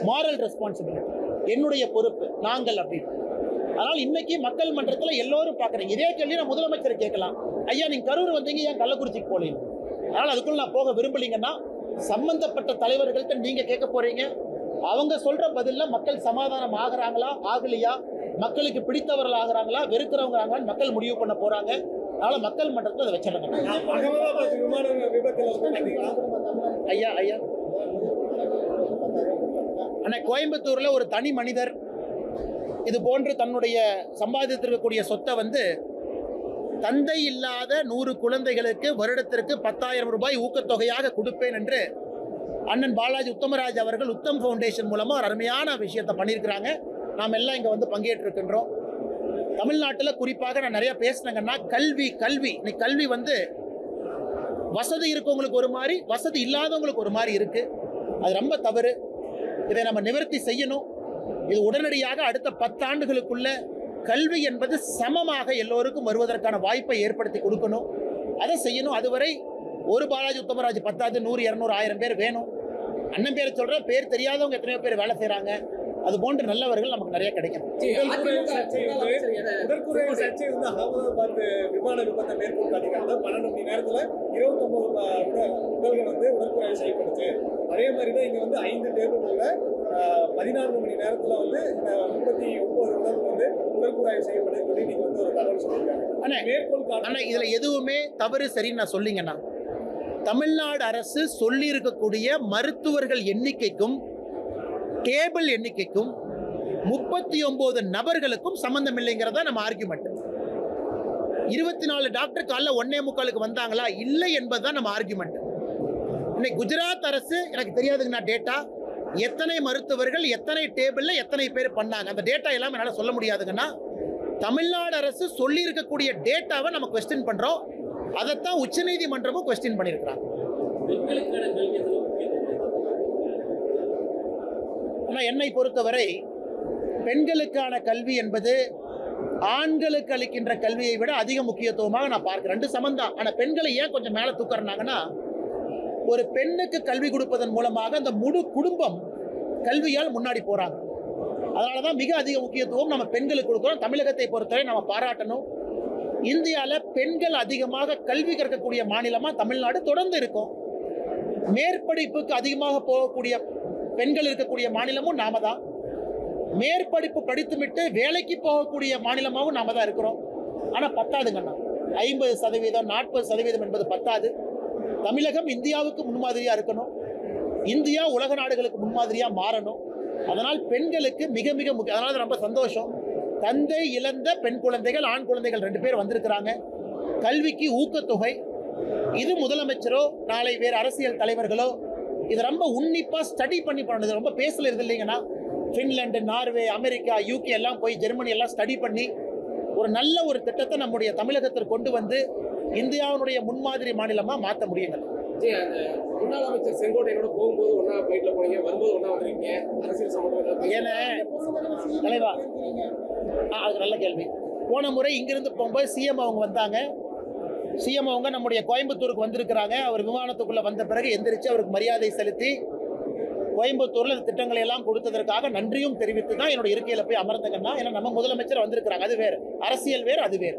மாரல் ரெஸ்பான்சிபிலிட்டி, என்னுடைய பொறுப்பு, நாங்கள் அப்படின்னு. அதனால் இன்னைக்கு மக்கள் மன்றத்தில் எல்லோரும் பார்க்குறீங்க. இதே கேள்வி நான் முதலமைச்சர் கேட்கலாம், ஐயா நீங்கள் கரூர் வந்தீங்க, ஏன் கள்ளக்குறிச்சிக்கு போகலீங்க? அதனால் அதுக்குள்ள நான் போக விரும்பலீங்கன்னா சம்பந்தப்பட்ட தலைவர்கள்ட்ட நீங்கள் கேட்க போகிறீங்க. அவங்க சொல்கிற பதிலில் மக்கள் சமாதானம் ஆகிறாங்களா ஆகலையா, மக்களுக்கு பிடித்தவர்கள் ஆகிறாங்களா வெறுக்கிறவங்க ஆகிறாங்க, மக்கள் முடிவு பண்ண போகிறாங்க. அதனால் மக்கள் மன்றத்தில் அதை வச்சிடங்க. அகமதாபாத் விமான விபத்தில் வந்து பார்த்தீங்கன்னா ஐயா அண்ணா, கோயம்புத்தூரில் ஒரு தனி மனிதர் இது போன்று தன்னுடைய சம்பாதித்திருக்கக்கூடிய சொத்தை வந்து தந்தை இல்லாத 100 குழந்தைகளுக்கு வருடத்திற்கு 10,000 ரூபாய் ஊக்கத்தொகையாக கொடுப்பேன் என்று அண்ணன் பாலாஜி உத்தமராஜ் அவர்கள் உத்தம் ஃபவுண்டேஷன் மூலமாக ஒரு அருமையான விஷயத்தை பண்ணியிருக்கிறாங்க. நாம் எல்லாம் இங்கே வந்து பங்கேற்றிருக்கின்றோம். தமிழ்நாட்டில் குறிப்பாக நான் நிறையா பேசினேங்கன்னா கல்வி இன்னைக்கு கல்வி வந்து வசதி இருக்கவங்களுக்கு ஒரு மாதிரி, வசதி இல்லாதவங்களுக்கு ஒரு மாதிரி இருக்குது. அது ரொம்ப தவறு. இதை நம்ம நிவர்த்தி செய்யணும். இது உடனடியாக அடுத்த 10 ஆண்டுகளுக்குள்ள கல்வி என்பது சமமாக எல்லோருக்கும் வருவதற்கான வாய்ப்பை ஏற்படுத்தி கொடுக்கணும். அதை செய்யணும். அதுவரை ஒரு பாலாஜி உத்தமராஜ் 10, 100, 200, 1000 பேர் வேணும். அண்ணன் பேரை சொல்கிற பேர் தெரியாதவங்க எத்தனையோ பேர் வேலை செய்கிறாங்க. அது போன்ற நல்லவர்கள் நமக்கு நிறைய கிடைக்கும். உடற்குறை சர்ச்சை வந்து அகமதாபாத் விமான விபத்தை மேற்கொண்டு 12 மணி நேரத்தில் 29 உடல்கள் வந்து உடற்குறை செய்யப்படுச்சு. அதே மாதிரி தான் இங்கே வந்து 5 டேபிள்ல 14 மணி நேரத்தில் வந்து 39 உடல்கள் வந்து உடற்குறை செய்யப்படுது சொல்லி நீங்கள் வந்து ஒரு தகவல் சொல்லியிருக்காங்க. மேற்கொள் ஆனால் இதில் எதுவுமே தவறு சரின்னு நான் சொல்லிங்கன்னா, தமிழ்நாடு அரசு சொல்லி இருக்கக்கூடிய மருத்துவர்கள் எண்ணிக்கைக்கும் டேபிள் எண்ணிக்கைக்கும் 39 நபர்களுக்கும் சம்பந்தம் இல்லைங்கிறதா நம்ம ஆர்கியூமெண்ட். 24 டாக்டர் காலைல 1:45 வந்தாங்களா இல்லை என்பதுதான் நம்ம ஆர்கியூமெண்ட். இன்னைக்கு குஜராத் அரசு எனக்கு தெரியாதுங்கண்ணா டேட்டா, எத்தனை மருத்துவர்கள் எத்தனை டேபிளில் எத்தனை பேர் பண்ணாங்க, அந்த டேட்டா எல்லாம் என்னால் சொல்ல முடியாதுங்கன்னா. தமிழ்நாடு அரசு சொல்லி இருக்கக்கூடிய டேட்டாவை நம்ம கொஸ்டின் பண்ணுறோம். அதைத்தான் உச்சநீதிமன்றமும் கொஸ்டின் பண்ணியிருக்கிறாங்க. ஆனால் என்னை பொறுத்தவரை பெண்களுக்கான கல்வி என்பது ஆண்களுக்கு அளிக்கின்ற கல்வியை விட அதிக முக்கியத்துவமாக நான் பார்க்கிறேன். 2 சமந்தான். ஆனால் பெண்களை ஏன் கொஞ்சம் மேலே தூக்குறாங்கன்னா, ஒரு பெண்ணுக்கு கல்வி கொடுப்பதன் மூலமாக அந்த முழு குடும்பம் கல்வியால் முன்னாடி போகிறாங்க. அதனால தான் மிக அதிக முக்கியத்துவம் நம்ம பெண்களுக்கு கொடுக்குறோம். தமிழகத்தை பொறுத்தவரை நம்ம பாராட்டணும். இந்தியாவில் பெண்கள் அதிகமாக கல்வி கற்கக்கூடிய மாநிலமாக தமிழ்நாடு தொடர்ந்து இருக்கும். மேற்படிப்புக்கு அதிகமாக போகக்கூடிய பெண்கள் இருக்கக்கூடிய மாநிலமும் நாம தான். மேற்படிப்பு படித்துவிட்டு வேலைக்கு போகக்கூடிய மாநிலமாகவும் நாம தான் இருக்கிறோம். ஆனால் பத்தாதுங்கண்ணா, 50%, 40% என்பது பத்தாது. தமிழகம் இந்தியாவுக்கு முன்மாதிரியாக இருக்கணும். இந்தியா உலக நாடுகளுக்கு முன்மாதிரியாக மாறணும். அதனால் பெண்களுக்கு மிக மிக முக்கியம். அதனால ரொம்ப சந்தோஷம். தந்தை இழந்த பெண் குழந்தைகள், ஆண் குழந்தைகள் 2 பேர் வந்திருக்கிறாங்க. கல்விக்கு ஊக்கத்தொகை, இது முதலமைச்சரோ நாளை வேறு அரசியல் தலைவர்களோ இதை ரொம்ப உன்னிப்பாக ஸ்டடி பண்ணி பண்ணது. ரொம்ப பேசல இல்லைங்கன்னா, ஃபின்லாண்டு, நார்வே, அமெரிக்கா, UK எல்லாம் போய் ஜெர்மனி எல்லாம் ஸ்டடி பண்ணி ஒரு நல்ல ஒரு திட்டத்தை நம்முடைய தமிழகத்திற்கு கொண்டு வந்து இந்தியாவுடைய முன்மாதிரி மாநிலமாக மாற்ற முடியுங்க. முன்னாள் அமைச்சர் செங்கோட்டையனோட போகும்போது ஒன்றா ஃப்ளைட்டில் போனீங்க, வரும்போது ஒன்றா வந்துருக்கீங்க. அரசியல் சம்பந்தம் ஏன்னா தலைவா, அது நல்ல கேள்வி. போன முறை இங்கிருந்து போகும்போது CM அவங்க வந்தாங்க. சிஎம் அவங்க நம்முடைய கோயம்புத்தூருக்கு வந்திருக்கிறாங்க. அவர் விமானத்துக்குள்ளே வந்த பிறகு எந்திரிச்சு அவருக்கு மரியாதை செலுத்தி கோயம்புத்தூரில் இந்த திட்டங்களை எல்லாம் கொடுத்ததற்காக நன்றியும் தெரிவித்து தான் என்னோட இருக்கையில் போய் அமர்ந்தங்கன்னா. ஏன்னா நம்ம முதலமைச்சர் வந்திருக்கிறாங்க, அது வேறு, அரசியல் வேறு, அது வேறு.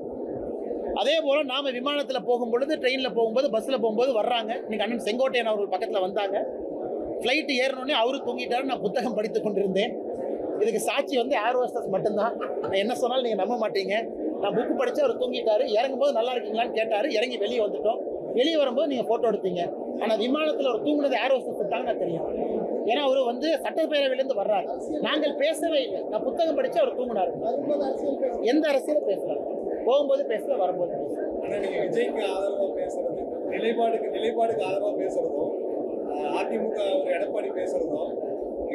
அதே போல் நாம் விமானத்தில் போகும்பொழுது, ட்ரெயினில் போகும்போது, பஸ்ஸில் போகும்போது வர்றாங்க. இன்னைக்கு அண்ணன் செங்கோட்டையன் அவர்கள் பக்கத்தில் வந்தாங்க. ஃப்ளைட்டு ஏறினோடனே அவரு தூங்கிட்டாரு, நான் புத்தகம் படித்து கொண்டிருந்தேன். இதுக்கு சாட்சி வந்து ஏர் ஹோஸ்டஸ் மட்டும்தான். நான் என்ன சொன்னாலும் நீங்கள் நம்ப மாட்டீங்க. நான் புக்கு படித்து அவர் தூங்கிட்டாரு. இறங்கும்போது நல்லா இருக்கீங்களான்னு கேட்டார். இறங்கி வெளியே வந்துட்டோம். வெளியே வரும்போது நீங்கள் ஃபோட்டோ எடுத்தீங்க. ஆனால் விமானத்தில் அவர் தூங்குனது ஏர் ஹோஸ்டஸ் தாங்க நான் தெரியும். ஏன்னா அவர் வந்து சட்டப்பேரவையிலேருந்து வர்றாரு. நாங்கள் பேசவே இல்லை. நான் புத்தகம் படித்து அவர் தூங்கினார். எந்த அரசியலும் பேசலாம். போகும்போது பேசல, வரும்போது பேசல. ஆனால் நீங்கள் விஜய்க்கு ஆதரவாக பேசுறது, நிலைப்பாடுக்கு ஆதரவாக பேசுறதும், அதிமுக ஒரு எடப்பாடி பேசுறதும்,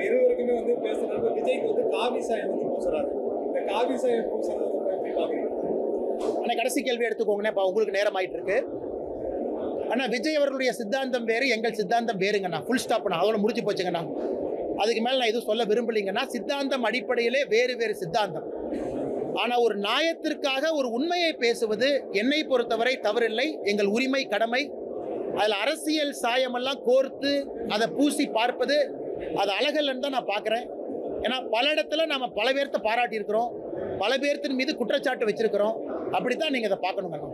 இருவருக்குமே வந்து பேசுறது. விஜய்க்கு வந்து காவி சாயம் வந்து பூசுறாரு. இந்த காவி சாயம் பூசுறது எப்படி பார்க்குறீங்க? ஆனால் கடைசி கேள்வி எடுத்துக்கோங்கண்ணே, இப்போ உங்களுக்கு நேரம் ஆயிட்டு இருக்கு. ஆனால் விஜய் அவர்களுடைய சித்தாந்தம் வேறு, எங்கள் சித்தாந்தம் வேறுங்கண்ணா. ஃபுல் ஸ்டாப்ண்ணா, அதோட முடிச்சு போச்சுங்கண்ணா. அதுக்கு மேலே நான் எதுவும் சொல்ல விரும்பலைங்கன்னா, சித்தாந்தம் அடிப்படையிலே வேறு வேறு சித்தாந்தம். ஆனால் ஒரு நியாயத்திற்காக ஒரு உண்மையை பேசுவது என்னை பொறுத்தவரை தவறில்லை, எங்கள் உரிமை, கடமை. அதில் அரசியல் சாயமெல்லாம் கோர்த்து அதை பூசி பார்ப்பது அது அழகல்லன்னு தான் நான் பார்க்குறேன். ஏன்னா பல இடத்துல நாம் பல பேர்த்த பாராட்டியிருக்கிறோம், பல பேர்த்தின் மீது குற்றச்சாட்டு வச்சிருக்கிறோம். அப்படித்தான் நீங்கள் இதை பார்க்கணுங்கண்ணா.